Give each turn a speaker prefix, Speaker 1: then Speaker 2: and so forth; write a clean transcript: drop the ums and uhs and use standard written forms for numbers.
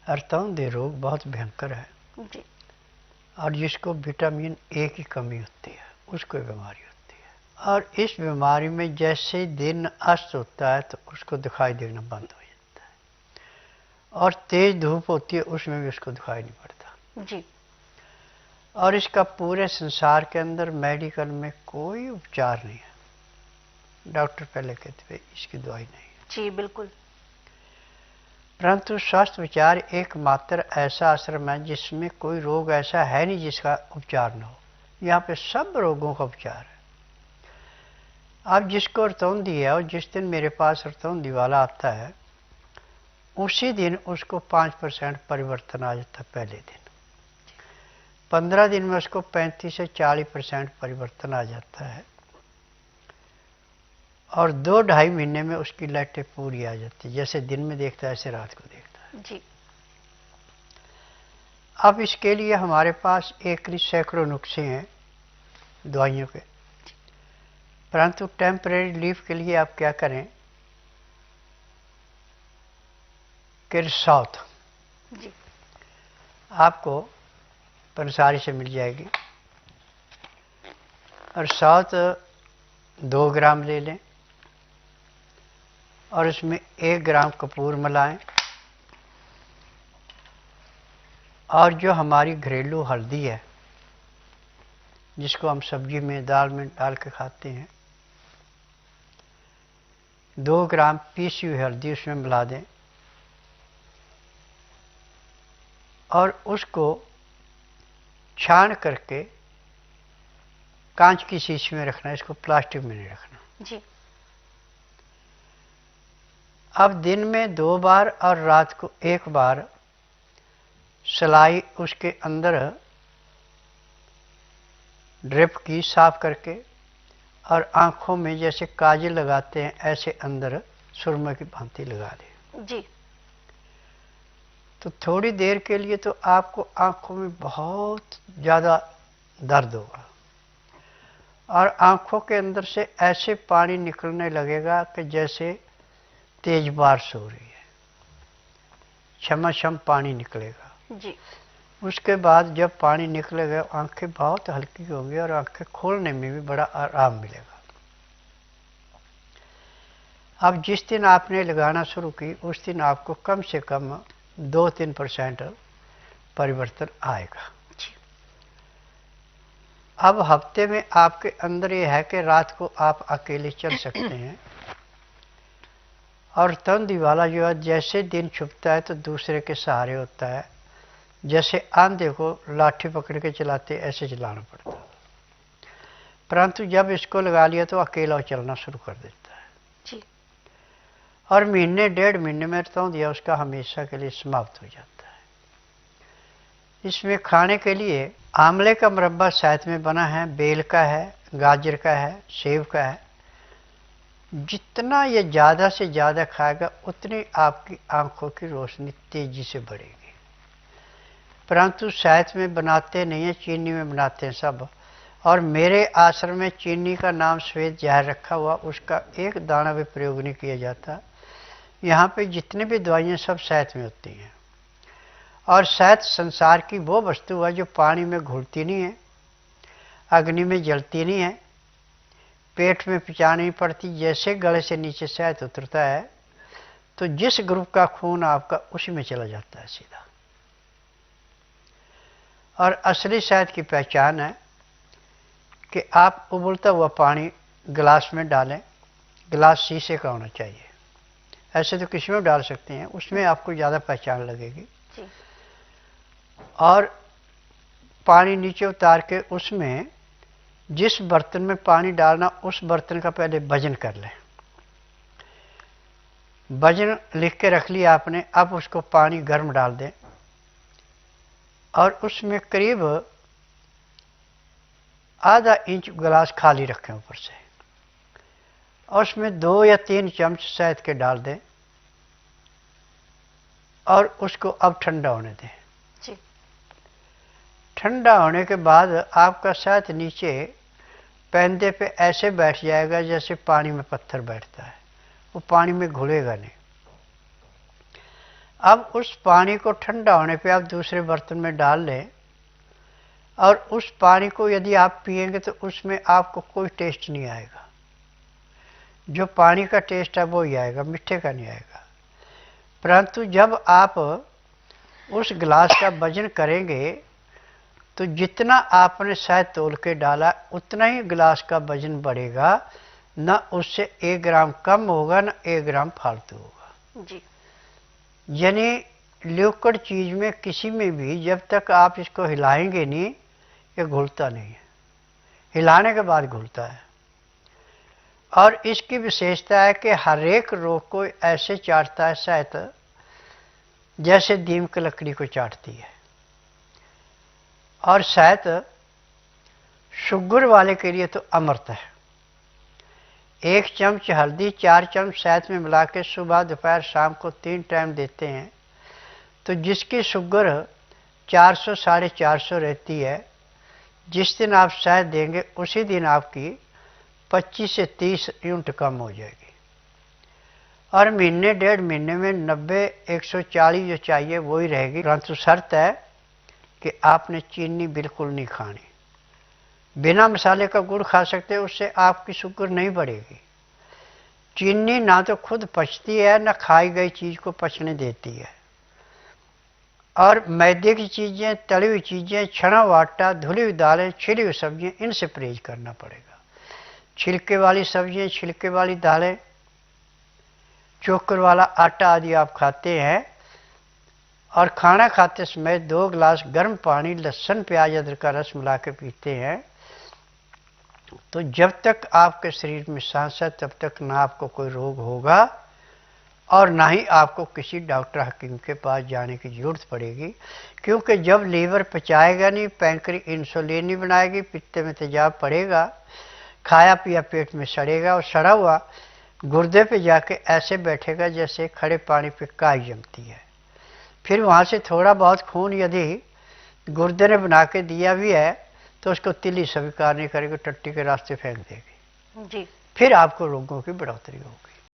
Speaker 1: अर्थौंधे रोग बहुत भयंकर है
Speaker 2: जी।
Speaker 1: और जिसको विटामिन ए की कमी होती है उसको बीमारी होती है। और इस बीमारी में जैसे दिन अस्त होता है तो उसको दिखाई देना बंद हो जाता है और तेज धूप होती है उसमें भी उसको दिखाई नहीं पड़ता
Speaker 2: जी।
Speaker 1: और इसका पूरे संसार के अंदर मेडिकल में कोई उपचार नहीं है। डॉक्टर पहले कहते थे इसकी दवाई नहीं है।
Speaker 2: जी बिल्कुल।
Speaker 1: परंतु स्वास्थ्य विचार एकमात्र ऐसा आश्रम है जिसमें कोई रोग ऐसा है नहीं जिसका उपचार न हो। यहाँ पे सब रोगों का उपचार है। अब जिसको अर्थौंधी है और जिस दिन मेरे पास अर्थौंधी वाला आता है उसी दिन उसको 5% परिवर्तन आ जाता है। पहले दिन 15 दिन में उसको 35 से 40% परिवर्तन आ जाता है और 2-2.5 महीने में उसकी लाइटें पूरी आ जाती है। जैसे दिन में देखता है ऐसे रात को देखता है
Speaker 2: जी।
Speaker 1: अब इसके लिए हमारे पास एक नहीं सैकड़ों नुस्खे हैं दवाइयों के। परंतु टेम्परेरी रिलीफ के लिए आप क्या करें कि साउथ
Speaker 2: जी।
Speaker 1: आपको पंसारी से मिल जाएगी और साउथ 2 ग्राम ले लें और उसमें 1 ग्राम कपूर मिलाएं और जो हमारी घरेलू हल्दी है जिसको हम सब्जी में दाल में डाल के खाते हैं 2 ग्राम पीसी हुई हल्दी उसमें मिला दें और उसको छान करके कांच की शीशी में रखना है। इसको प्लास्टिक में नहीं रखना
Speaker 2: जी।
Speaker 1: अब दिन में 2 बार और रात को 1 बार सलाई उसके अंदर ड्रिप की साफ करके और आंखों में जैसे काजल लगाते हैं ऐसे अंदर सुरमे की भांति लगा दें
Speaker 2: जी।
Speaker 1: तो थोड़ी देर के लिए तो आपको आंखों में बहुत ज़्यादा दर्द होगा और आंखों के अंदर से ऐसे पानी निकलने लगेगा कि जैसे तेज बारिश हो रही है, छमाछम पानी निकलेगा।
Speaker 2: जी।
Speaker 1: उसके बाद जब पानी निकलेगा आंखें बहुत हल्की होंगी और आंखें खोलने में भी बड़ा आराम मिलेगा। अब जिस दिन आपने लगाना शुरू की उस दिन आपको कम से कम 2-3% परिवर्तन आएगा। अब हफ्ते में आपके अंदर ये है कि रात को आप अकेले चल सकते हैं और तंदी वाला जो है जैसे दिन छुपता है तो दूसरे के सहारे होता है। जैसे आंधे को लाठी पकड़ के चलाते ऐसे चलाना पड़ता है। परंतु जब इसको लगा लिया तो अकेला चलना शुरू कर देता है
Speaker 2: जी।
Speaker 1: और महीने 1.5 महीने में तौंदिया उसका हमेशा के लिए समाप्त हो जाता है। इसमें खाने के लिए आंवले का मुरब्बा साथ में बना है, बेल का है, गाजर का है, सेब का है। जितना ये ज़्यादा से ज़्यादा खाएगा उतनी आपकी आंखों की रोशनी तेजी से बढ़ेगी। परंतु साथ में बनाते नहीं है, चीनी में बनाते हैं सब। और मेरे आश्रम में चीनी का नाम श्वेत जहर रखा हुआ, उसका एक दाना भी प्रयोग नहीं किया जाता। यहाँ पे जितने भी दवाइयाँ सब साथ में होती हैं और शहद संसार की वो वस्तु है जो पानी में घुलती नहीं है, अग्नि में जलती नहीं है, पेट में पचानी नहीं पड़ती। जैसे गले से नीचे शहद उतरता है तो जिस ग्रुप का खून आपका उसी में चला जाता है सीधा। और असली शहद की पहचान है कि आप उबलता हुआ पानी गिलास में डालें, गिलास शीशे का होना चाहिए। ऐसे तो किसी में डाल सकते हैं, उसमें आपको ज़्यादा पहचान लगेगी। और पानी नीचे उतार के उसमें जिस बर्तन में पानी डालना उस बर्तन का पहले वजन कर लें। वजन लिख के रख लिया आपने। अब उसको पानी गर्म डाल दें और उसमें करीब आधा इंच गिलास खाली रखें ऊपर से और उसमें 2 या 3 चम्मच शहद के डाल दें और उसको अब ठंडा होने दें। ठंडा होने के बाद आपका शहद नीचे पैंदे पे ऐसे बैठ जाएगा जैसे पानी में पत्थर बैठता है, वो पानी में घुलेगा नहीं। अब उस पानी को ठंडा होने पे आप दूसरे बर्तन में डाल लें और उस पानी को यदि आप पिएंगे तो उसमें आपको कोई टेस्ट नहीं आएगा। जो पानी का टेस्ट है वो ही आएगा, मीठे का नहीं आएगा। परंतु जब आप उस गिलास का वजन करेंगे तो जितना आपने शहद तोल के डाला उतना ही गिलास का वजन बढ़ेगा, न उससे 1 ग्राम कम होगा न 1 ग्राम फालतू होगा जी। यानी लिक्विड चीज में किसी में भी जब तक आप इसको हिलाएंगे नहीं, ये घुलता नहीं है, हिलाने के बाद घुलता है। और इसकी विशेषता है कि हर एक रोग को ऐसे चाटता है शहद जैसे दीमक लकड़ी को चाटती है। और शहद शुगर वाले के लिए तो अमृत है। 1 चम्मच हल्दी 4 चम्मच शहद में मिला के सुबह दोपहर शाम को 3 टाइम देते हैं तो जिसकी शुगर 400 साढ़े 400 रहती है, जिस दिन आप शहद देंगे उसी दिन आपकी 25 से 30 यूनिट कम हो जाएगी। और महीने 1.5 महीने में 90-140 जो चाहिए वही रहेगी। परंतु शर्त है कि आपने चीनी बिल्कुल नहीं खानी। बिना मसाले का गुड़ खा सकते हैं, उससे आपकी शुगर नहीं बढ़ेगी। चीनी ना तो खुद पचती है ना खाई गई चीज को पचने देती है। और मैदे की चीजें, तली हुई चीजें, छना हुआ आटा, धुली हुई दालें, छिली हुई सब्जियां, इनसे परहेज करना पड़ेगा। छिलके वाली सब्जियां, छिलके वाली दालें, चोकर वाला आटा आदि आप खाते हैं और खाना खाते समय 2 गिलास गर्म पानी, लहसुन प्याज अदरक का रस मिला के पीते हैं तो जब तक आपके शरीर में सांस है तब तक ना आपको कोई रोग होगा और ना ही आपको किसी डॉक्टर हकीम के पास जाने की जरूरत पड़ेगी। क्योंकि जब लीवर पचाएगा नहीं, पैंक्री इंसुलिन नहीं बनाएगी, पित्ते में तेजाब पड़ेगा, खाया पिया पेट में सड़ेगा और सड़ा हुआ गुर्दे पे जाके ऐसे बैठेगा जैसे खड़े पानी पे काई जमती है। फिर वहाँ से थोड़ा बहुत खून यदि गुर्दे ने बना के दिया भी है तो उसको तिली स्वीकार नहीं करेगी, टट्टी के रास्ते फेंक देगी जी। फिर आपको रोगों की बढ़ोतरी होगी।